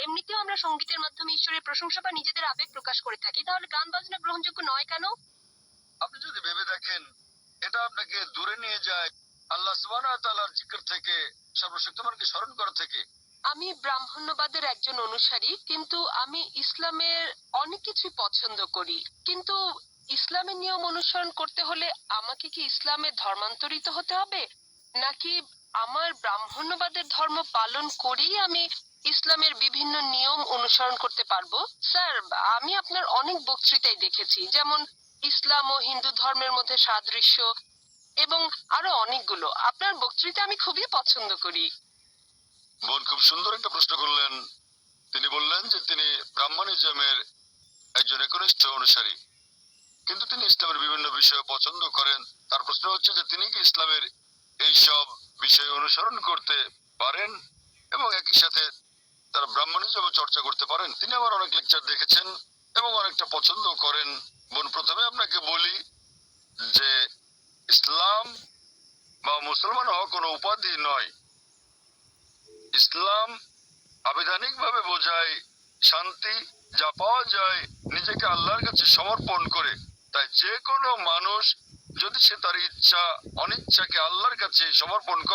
এমনিতেও আমরা সঙ্গীতের মাধ্যমে ঈশ্বরের প্রশংসা বা নিজেদের আবেগ প্রকাশ করে থাকি, তাহলে গান বাজনা গ্রহণযোগ্য নয় কেন? আপনি যদি ভেবে দেখেন, এটা আপনাকে দূরে নিয়ে যায় আল্লাহ সুবহানাহু ওয়া তাআলার জিকির থেকে, সর্বশক্তিমানকে স্মরণ করা থেকে। আমি ব্রাহ্মণ্যবাদের একজন অনুসারী, কিন্তু আমি ইসলামের অনেক কিছুই পছন্দ করি। কিন্তু ইসলামের নিয়ম অনুসরণ করতে হলে আমাকে কি ইসলামে ধর্মান্তরিত হতে হবে, নাকি আমার ব্রাহ্মণ্যবাদের ধর্ম পালন করেই আমি ইসলামের বিভিন্ন নিয়ম অনুসরণ করতে পারবো? স্যার, আমি আপনার অনেক বক্তৃতাই দেখেছি, যেমন ইসলাম ও হিন্দু ধর্মের মধ্যে সাদৃশ্য এবং আরো অনেকগুলো। আপনার বক্তৃতা আমি খুবই পছন্দ করি। বোন খুব সুন্দর একটা প্রশ্ন করলেন। তিনি বললেন যে তিনি ব্রাহ্মণিজমের একজন একনিষ্ঠ অনুসারী, কিন্তু তিনি ইসলামের বিভিন্ন বিষয় পছন্দ করেন। তার প্রশ্ন হচ্ছে যে তিনি কি ইসলামের এই সব বিষয় অনুসরণ করতে পারেন এবং একই সাথে তারা ব্রাহ্মণিজম চর্চা করতে পারেন। তিনি আমার অনেক লেকচার দেখেছেন এবং অনেকটা পছন্দ করেন। বোন, প্রথমে আপনাকে বলি যে ইসলাম বা মুসলমান হওয়া কোনো উপাধি নয়। ইসলাম আবিধানিকভাবে বোঝায় শান্তি, যা পাওয়া যায় নিজেকে আল্লাহর কাছে সমর্পণ করে। তাই যে কোনো মানুষ যদি সে তার ইচ্ছা অনিচ্ছাকে আল্লাহর কাছে সমর্পণ করে